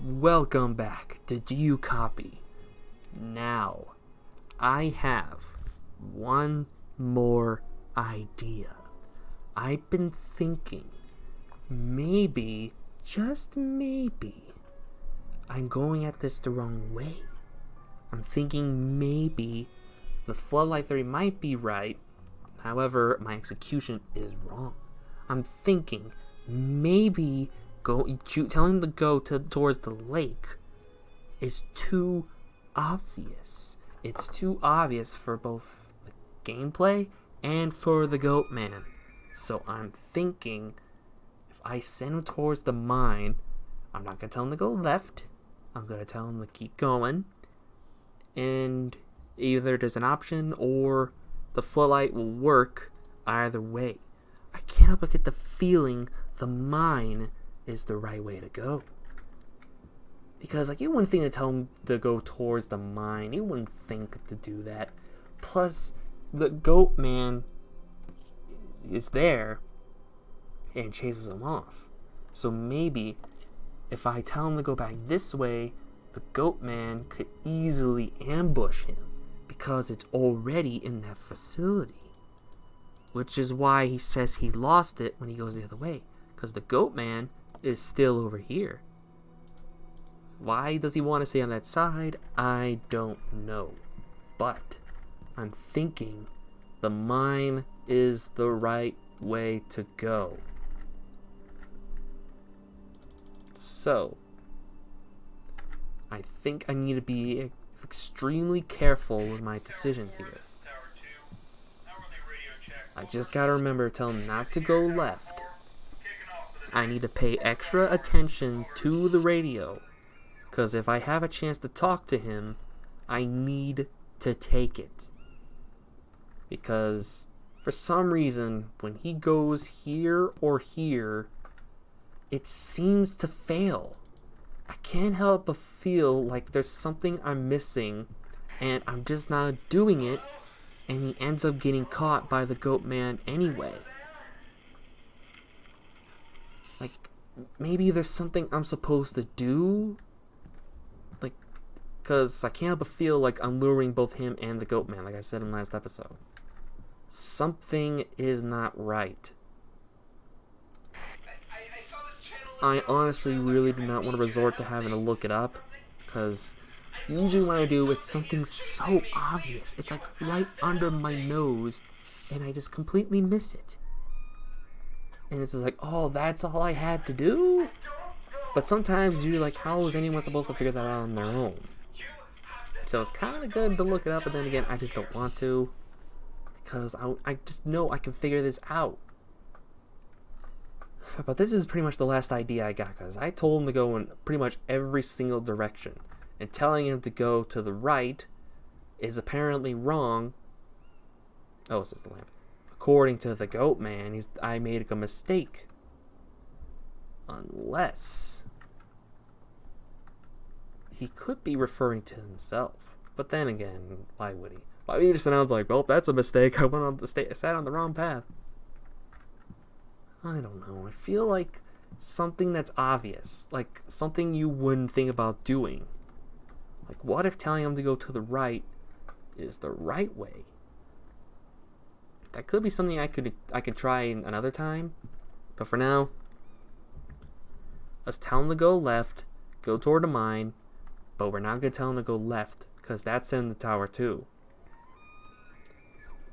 Welcome back to Do You Copy? Now, I have one more idea. I've been thinking, maybe, just maybe, I'm going at this the wrong way. I'm thinking maybe the floodlight theory might be right, however, my execution is wrong. I'm thinking maybe telling him to go towards the lake is too obvious. It's too obvious for both the gameplay and for the Goat Man. So I'm thinking if I send him towards the mine, I'm not going to tell him to go left. I'm going to tell him to keep going. And either there's an option or the floodlight will work either way. I can't help but get the feeling the mine is the right way to go. Because, you wouldn't think to tell him to go towards the mine. You wouldn't think to do that. Plus, the Goat Man is there and chases him off. So maybe if I tell him to go back this way, the Goat Man could easily ambush him because it's already in that facility. Which is why he says he lost it when he goes the other way. Because the Goat Man is still over here. Why does he want to stay on that side? I don't know. But I'm thinking the mine is the right way to go. So, I think I need to be extremely careful with my decisions here. I just gotta remember to tell him not to go left. I need to pay extra attention to the radio, because if I have a chance to talk to him, I need to take it. Because for some reason, when he goes here or here, it seems to fail. I can't help but feel like there's something I'm missing, and I'm just not doing it, and he ends up getting caught by the Goat Man anyway. Maybe there's something I'm supposed to do? Because I can't help but feel like I'm luring both him and the Goat Man, like I said in the last episode. Something is not right. I honestly really do not want to resort to having to look it up, because usually when I do, it's something so obvious. It's right under my nose, and I just completely miss it. And it's just oh, that's all I had to do? But sometimes you're how is anyone supposed to figure that out on their own? So it's kind of good to look it up, but then again, I just don't want to. Because I just know I can figure this out. But this is pretty much the last idea I got, because I told him to go in pretty much every single direction. And telling him to go to the right is apparently wrong. Oh, it's just the lamp. According to the Goat Man, I made a mistake. Unless he could be referring to himself. But then again, why would he? Why would he just sounds well, that's a mistake. I sat on the wrong path. I don't know. I feel like something that's obvious. Something you wouldn't think about doing. What if telling him to go to the right is the right way? That could be something I could try another time. But for now, let's tell him to go left, go toward the mine, but we're not going to tell him to go left, because that's in the tower too.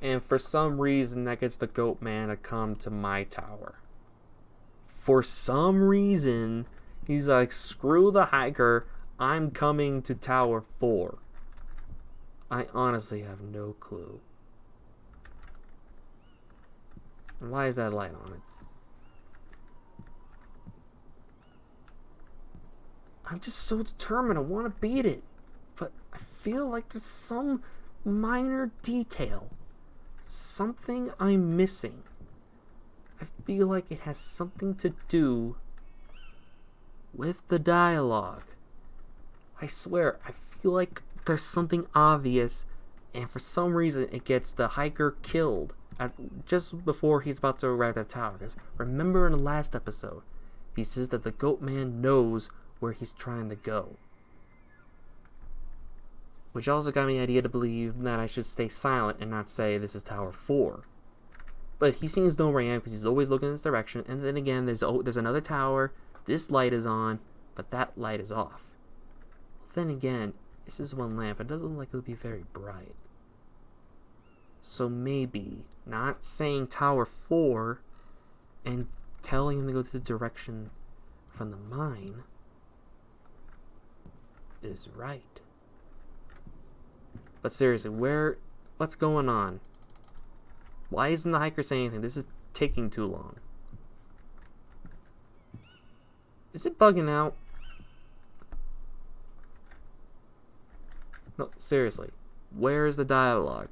And for some reason, that gets the Goat Man to come to my tower. For some reason, he's screw the hiker, I'm coming to Tower 4. I honestly have no clue. And why is that light on it? I'm just so determined. I want to beat it. But I feel like there's some minor detail. Something I'm missing. I feel like it has something to do with the dialogue. I swear, I feel like there's something obvious, and for some reason it gets the hiker killed just before he's about to arrive at the tower. Because remember in the last episode, he says that the Goat Man knows where he's trying to go. Which also got me the idea to believe that I should stay silent and not say this is Tower 4. But he seems to know where I am because he's always looking in this direction. And then again, there's another tower. This light is on, but that light is off. Well, then again, this is one lamp. It doesn't look like it would be very bright. So maybe not saying Tower 4 and telling him to go to the direction from the mine is right. But seriously, what's going on? Why isn't the hiker saying anything? This is taking too long. Is it bugging out? No, seriously. Where is the dialogue?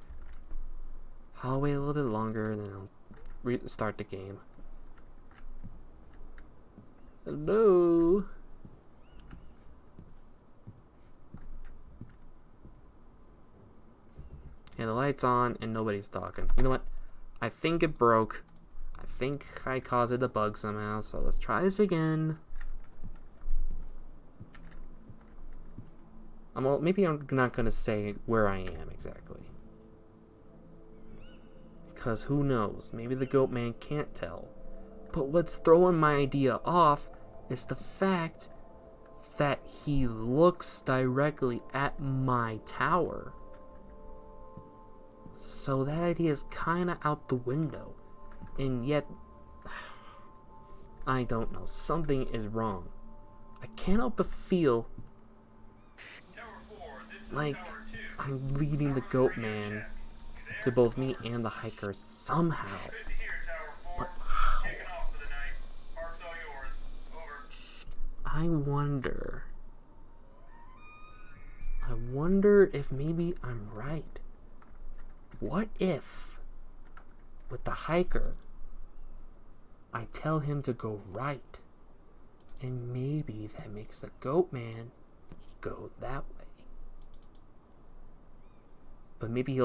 I'll wait a little bit longer and then I'll restart the game. Hello? Yeah, the light's on and nobody's talking. You know what? I think it broke. I think I caused it to bug somehow, so let's try this again. Maybe I'm not gonna say where I am exactly. Because who knows? Maybe the goat man can't tell. But what's throwing my idea off is the fact that he looks directly at my tower. So that idea is kinda out the window. And yet, I don't know. Something is wrong. I can't help but feel like I'm leading the goat man to both me and the hiker somehow. But how? I wonder if maybe I'm right. What if, with the hiker, I tell him to go right, and maybe that makes the goat man go that way. But maybe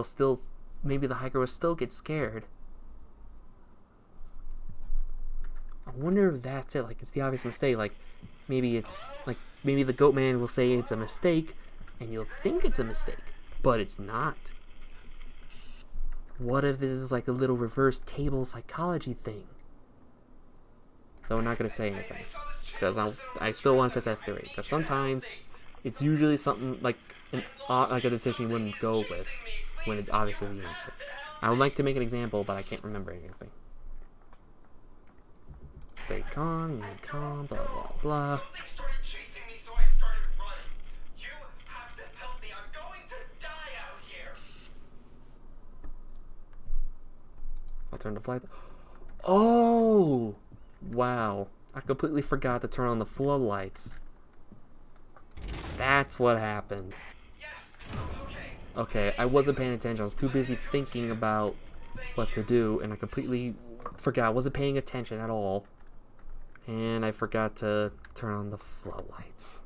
maybe the hiker will still get scared. I wonder if that's it, like it's the obvious mistake, like maybe the goat man will say it's a mistake, and you'll think it's a mistake, but it's not. What if this is like a little reverse table psychology thing? Though I'm not going to say anything, because I still want to test that theory, because sometimes it's usually something like a decision you wouldn't go with when it's obviously the answer. I would like to make an example, but I can't remember anything. Stay calm, blah blah blah. I'll turn the flight. Oh! Wow. I completely forgot to turn on the floodlights. That's what happened. Okay, I wasn't paying attention. I was too busy thinking about what to do, and I completely forgot. I wasn't paying attention at all. And I forgot to turn on the floodlights.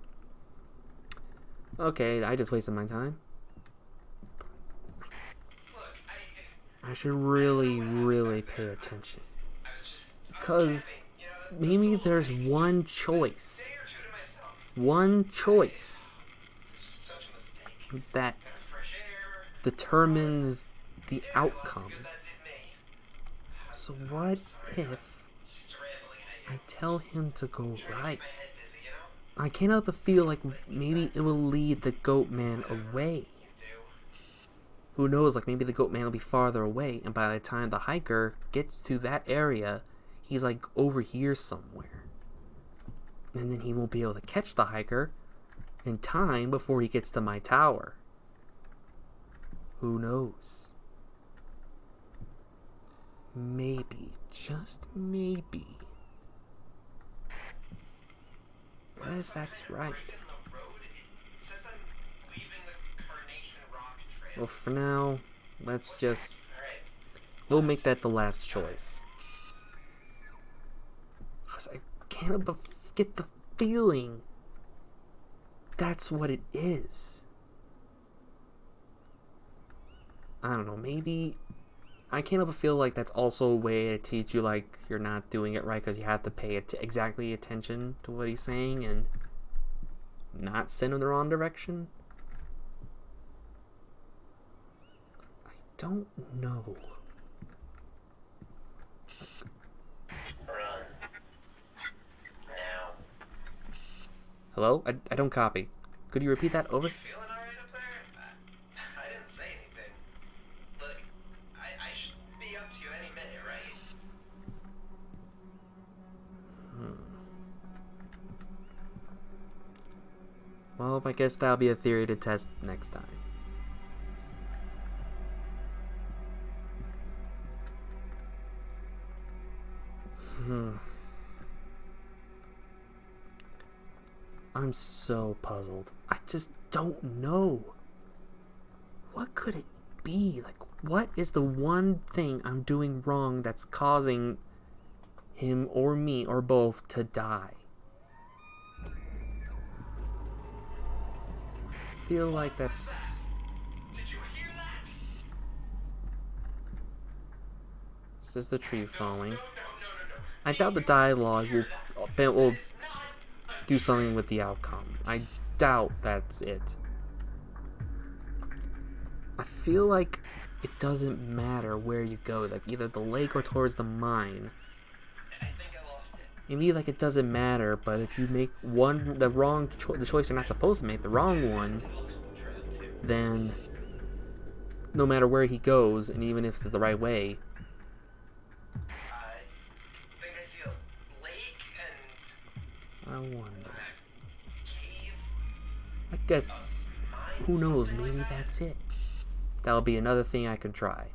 Okay, I just wasted my time. I should really pay attention. Because maybe there's one choice that determines the outcome. So what if I tell him to go right? I can't help but feel like maybe it will lead the goat man away. Who knows, like maybe the goat man will be farther away, and by the time the hiker gets to that area, he's like over here somewhere. And then he won't be able to catch the hiker in time before he gets to my tower. Who knows? Maybe, just maybe. What if that's right? Well, for now, we'll make that the last choice. Because I can't help but get the feeling that's what it is. I don't know, maybe I can't help but feel like that's also a way to teach you like you're not doing it right, because you have to pay exactly attention to what he's saying, and not send him the wrong direction? I don't know. Run. Now. Hello? I don't copy. Could you repeat that over? Feeling alright up there? I didn't say anything. Look, I should be up to you any minute, right? Well, I guess that'll be a theory to test next time. I'm so puzzled. I just don't know. What could it be? Like, what is the one thing I'm doing wrong that's causing him or me or both to die? I feel like that's... Did you hear that? It's just the tree falling. No. I doubt the dialogue will do something with the outcome. I doubt that's it. I feel like it doesn't matter where you go, like either the lake or towards the mine. I think I lost it. Maybe like it doesn't matter, but if you make the choice you're not supposed to make, the wrong one, then no matter where he goes, and even if it's the right way, I think I see a lake and I wonder. cave. I guess, who knows, maybe that's it. That'll be another thing I could try.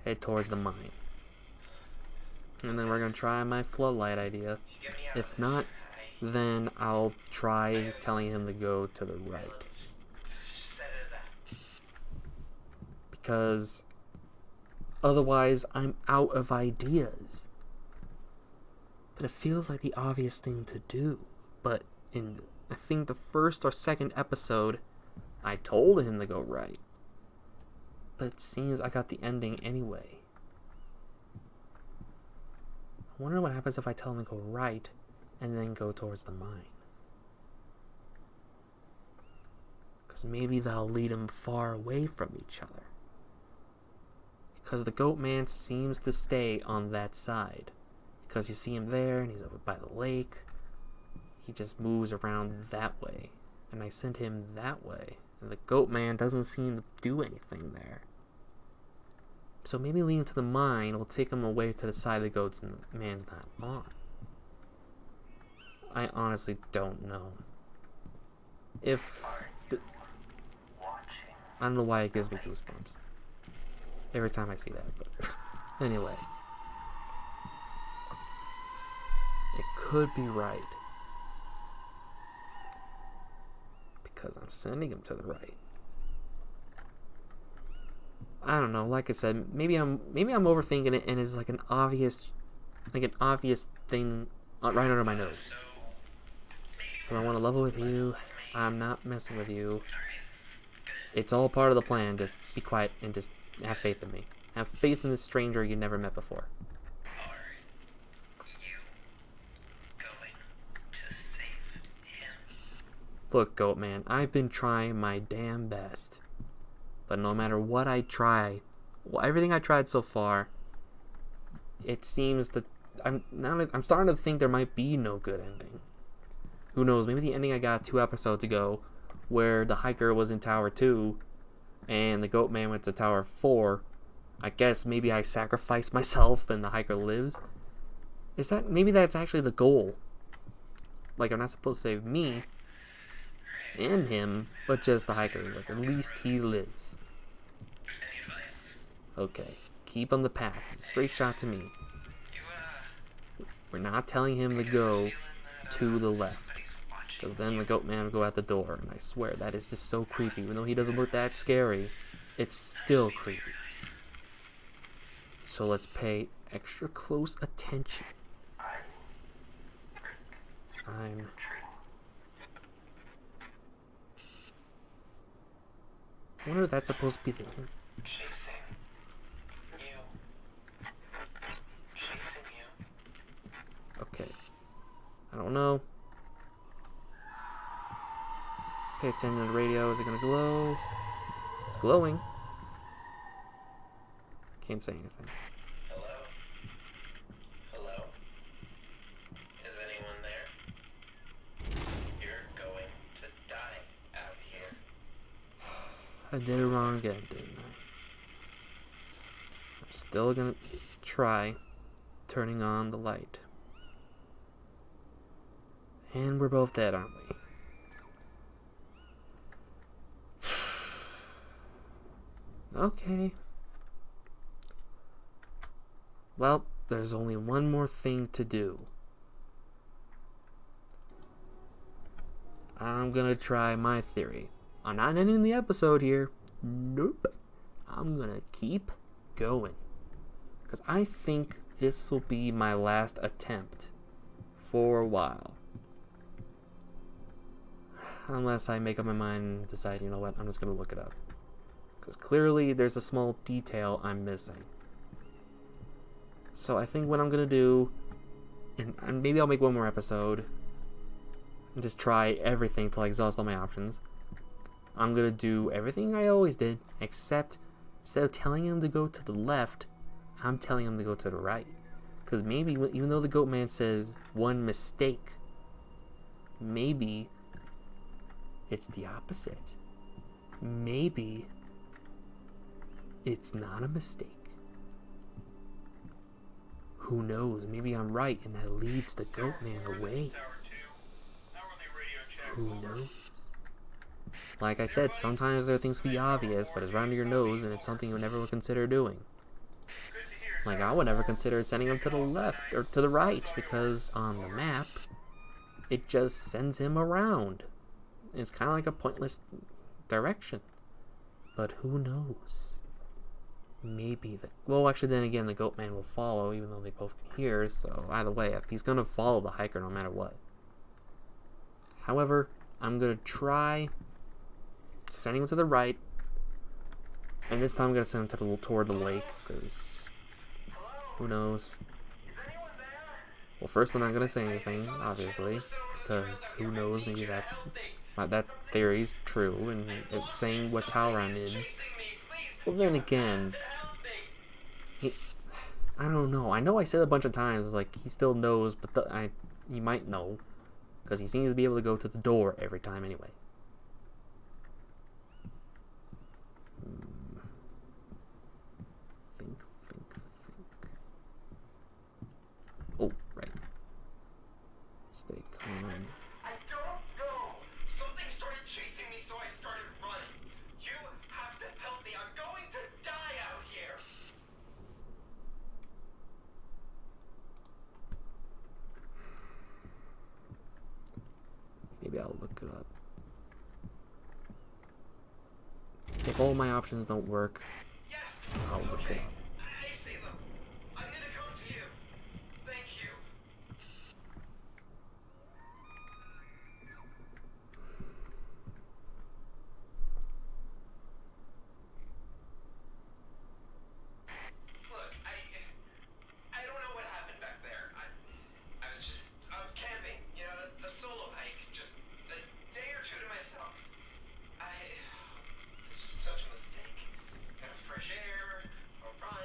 Head towards the mine. And then we're gonna try my floodlight idea. Get me out If of not, this. then I'll try telling him to go to the right. Set it up. Because otherwise I'm out of ideas. But it feels like the obvious thing to do. But in, I think, the first or second episode, I told him to go right. But it seems I got the ending anyway. I wonder what happens if I tell him to go right and then go towards the mine. Because maybe that'll lead him far away from each other. Because the goat man seems to stay on that side. Because you see him there and he's over by the lake. He just moves around that way. And I sent him that way. And the goat man doesn't seem to do anything there. So maybe leading to the mine will take him away to the side the goat's man's not on. I honestly don't know. I don't know why it gives me goosebumps every time I see that, but anyway. It could be right. Because I'm sending him to the right. I don't know, like I said, maybe I'm overthinking it and it's like an obvious thing right under my nose. Do I want to level with you? I'm not messing with you. It's all part of the plan. Just be quiet and just have faith in me. Have faith in this stranger you never met before. Are you going to save him? Look, Goat Man, I've been trying my damn best. But no matter what I try, everything I tried so far, it seems that I'm starting to think there might be no good ending. Who knows, maybe the ending I got 2 episodes ago, where the hiker was in Tower 2, and the Goat Man went to Tower 4, I guess maybe I sacrificed myself and the hiker lives. Maybe that's actually the goal. Like, I'm not supposed to save me and him, but just the hiker. Like, at least he lives. Any advice? Okay, keep on the path. Straight shot to me. You, We're not telling him to go to the left. Because then the goat man will go out the door. And I swear, that is just so creepy. Even though he doesn't look that scary, it's still creepy. So let's pay extra close attention. I wonder if that's supposed to be the hint. Okay. I don't know. Pay attention to the radio. Is it gonna glow? It's glowing. Can't say anything. Hello? Hello? Is anyone there? You're going to die out here. I did it wrong again, didn't I? I'm still gonna try turning on the light. And we're both dead, aren't we? Okay. Well, there's only one more thing to do. I'm gonna try my theory. I'm not ending the episode here. Nope. I'm gonna keep going. Because I think this will be my last attempt for a while. Unless I make up my mind and decide, you know what, I'm just gonna look it up. Because clearly there's a small detail I'm missing. So I think what I'm gonna do, and maybe I'll make one more episode and just try everything till I exhaust all my options. I'm gonna do everything I always did, except instead of telling him to go to the left, I'm telling him to go to the right. Because maybe, even though the Goat Man says one mistake, maybe it's the opposite. Maybe it's not a mistake. Who knows? Maybe I'm right and that leads the Goat Man away. Who knows? Like I said, sometimes there are things to be obvious, but it's right under your nose and it's something you would never consider doing. Like I would never consider sending him to the left or to the right because on the map, it just sends him around. It's kind of like a pointless direction. But who knows? Maybe well, actually, then again, the Goat Man will follow, even though they both can hear. So either way, he's gonna follow the hiker no matter what. However, I'm gonna try sending him to the right, and this time I'm gonna send him toward the lake because who knows? Well, first I'm not gonna say anything, obviously, because who knows? Maybe that theory's true, and it's saying what tower I'm in. Well, then again, I don't know. I know I said a bunch of times, like, he still knows, but he might know, because he seems to be able to go to the door every time anyway. Think. Oh, right. Stay calm. I don't know. Something started chasing me, so I started running. You have to help me. I'm going to die out here. Maybe I'll look it up. If all my options don't work, Yes. I'll look it up. I see them. I'm gonna come to you. Thank you. Look, I don't know what happened back there. I was camping, you know, a solo hike, just a day or two to myself. This was such a mistake. Got fresh air, a run,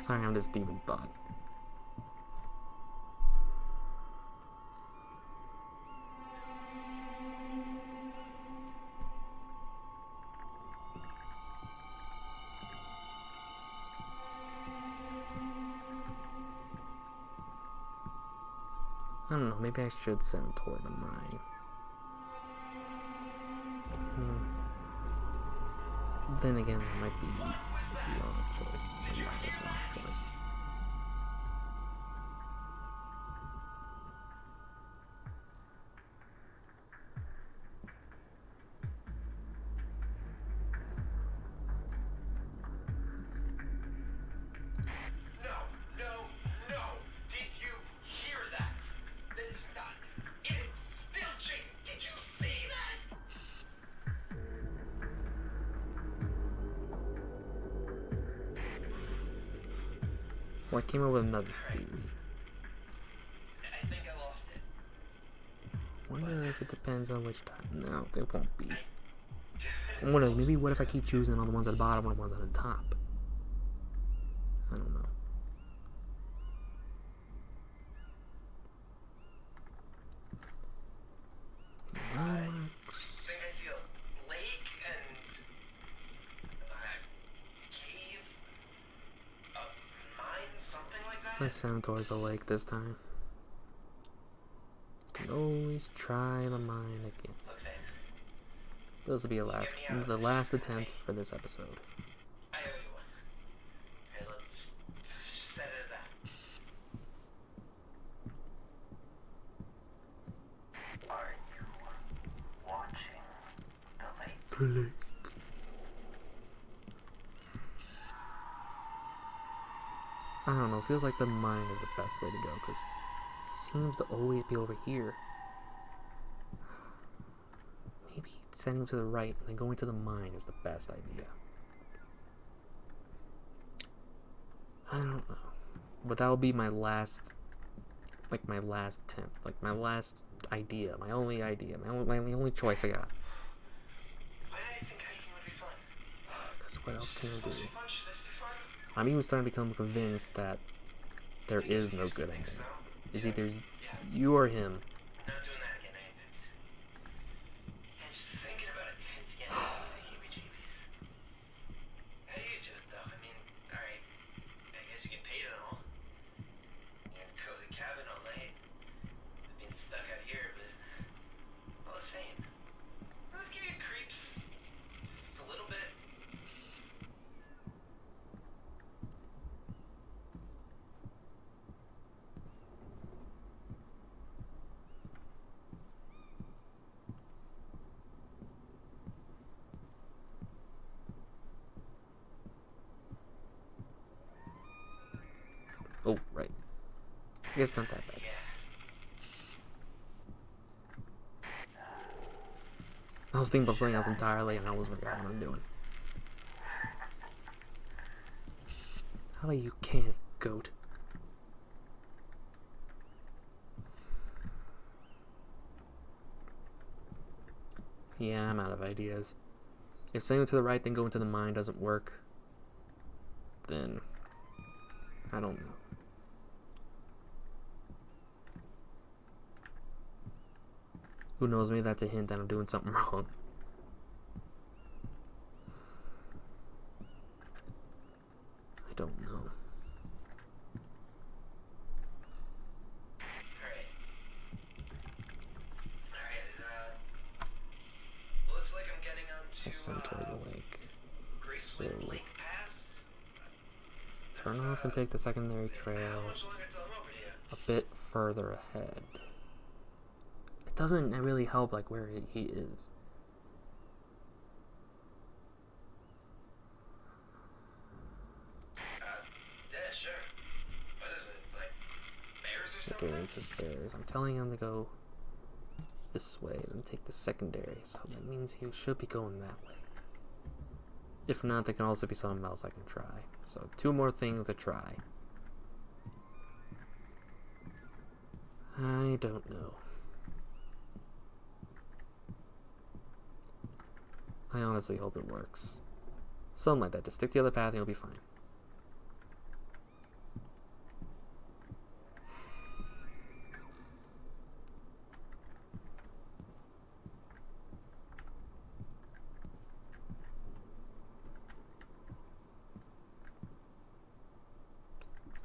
Sorry, I'm just deep in thought. I don't know, maybe I should send him toward the mine. Then again, that might be the wrong choice. Maybe not this wrong choice. No, no, no. Did you hear that? That is not. It is still chasing. Did you see that? Well, I came up with another theory. I think I lost it. Wonder if it depends on which time. No, they won't be. I'm wondering, maybe what if I keep choosing on the ones at the bottom or the ones at the top? I don't know. I think I see a lake and a cave, a mine, something like that. Let's send him towards the lake this time. Can always try the mine again. Look, Vin, This will be the last attempt for this episode. I owe you one. Okay, let's set it at that. Are you watching the lake? The lake. I don't know, feels like the mine is the best way to go because he seems to always be over here. Maybe sending him to the right and then going to the mine is the best idea. I don't know. But that will be my last, my last attempt. Like my last idea. My only idea. My only choice I got. Why did I think hiking would be fun? Because what else can I do? Fun, should this be fun? I'm even starting to become convinced that there is no good ending. It's either you or him. I'm not doing that again, and just thinking about it again, the heebie-jeebies. How do you do it, though? I mean, alright, I guess you get paid and all. You're in a cozy cabin all night. Being stuck out here, but all the same. Let's give you creeps. Just a little bit. Oh, right. I guess not that bad. Yeah. I was thinking about something else entirely and I almost forgot what I'm doing. How about you can, goat? Yeah, I'm out of ideas. If sending to the right then going to the mine doesn't work, then I don't know. Who knows, maybe that's a hint that I'm doing something wrong. I don't know. Looks like I'm getting I sent toward onto the lake. Great So, Lake Pass. turn off and take the secondary How trail much longer till I'm over here? a bit further ahead. It doesn't really help like where he is. Yeah, sure. What is it, like bears or Okay, something? this is bears. I'm telling him to go this way and take the secondary, so that means he should be going that way. If not, there can also be something else I can try. So 2 more things to try. I don't know. I honestly hope it works. Something like that. Just stick to the other path and you'll be fine.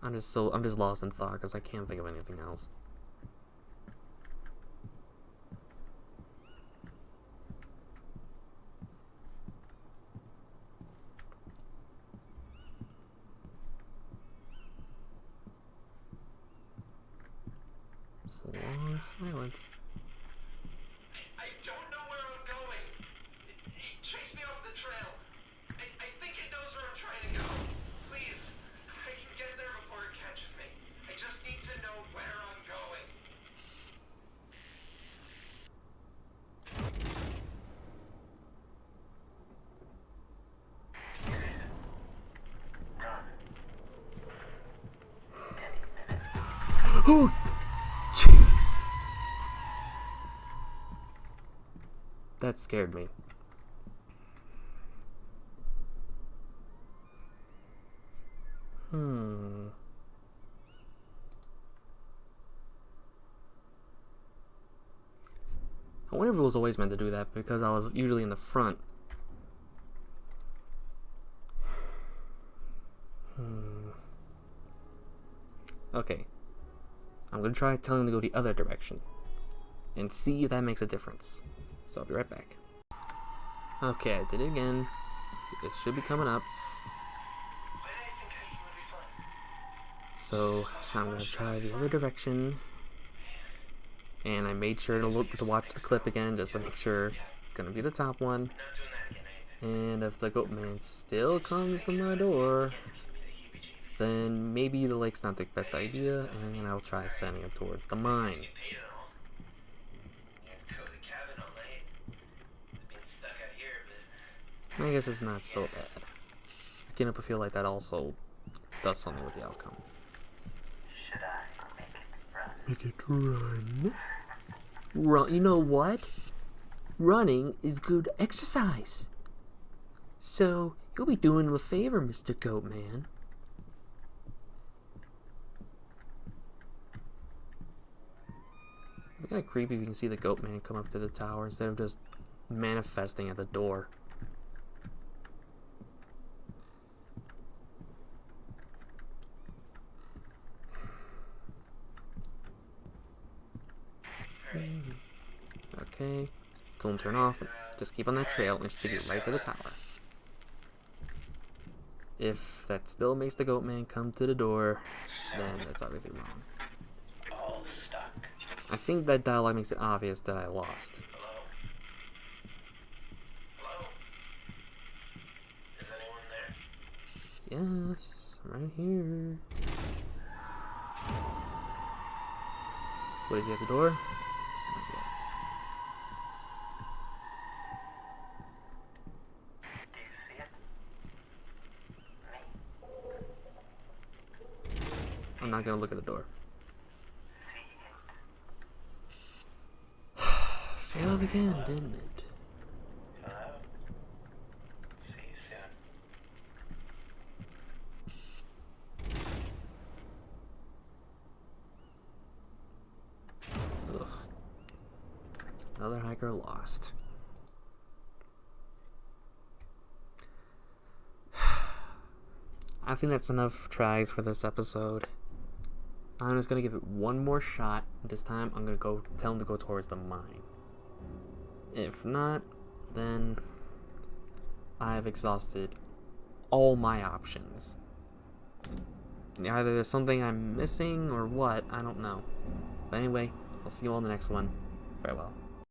I'm just lost in thought because I can't think of anything else. It's a long silence. I don't know where I'm going. He chased me off the trail. I think it knows where I'm trying to go. Please, I can get there before it catches me. I just need to know where I'm going. Oh, jeez. That scared me. I wonder if it was always meant to do that because I was usually in the front. Okay. I'm gonna try telling him to go the other direction and see if that makes a difference. So I'll be right back. Okay, I did it again. It should be coming up. Why did I think hiking would be fun? So I'm gonna try the other direction, and I made sure to look to watch the clip again just to make sure it's gonna be the top one. Not doing that again, anything. And if the goat man still comes to my door, then maybe the lake's not the best idea, and I'll try sending him towards the mine. Get paid and all. You have a cozy cabin all night. Being stuck out here, but I guess it's not so bad. Getting up a feel like that also does something with the outcome. should I make it run? Make it run. Run. You know what? Running is good exercise. So you'll be doing him a favor, Mr. Goatman. It's kind of creepy if you can see the Goatman come up to the tower instead of just manifesting at the door. Okay, don't turn off, just keep on that trail and it should get right to the tower. If that still makes the Goatman come to the door, then that's obviously wrong. All stuck. I think that dialogue makes it obvious that I lost. Hello? Hello? Is anyone there? Yes, I'm right here. What, is he at the door? Not yet. Do you see it? Me? I'm not gonna look at the door. See it. Failed again, didn't it? Hello? See you soon. Ugh. Another hiker lost. I think that's enough tries for this episode. I'm just gonna give it one more shot. This time I'm gonna go tell him to go towards the mine. If not, then I've exhausted all my options. And either there's something I'm missing or what, I don't know. But anyway, I'll see you all in the next one. Farewell.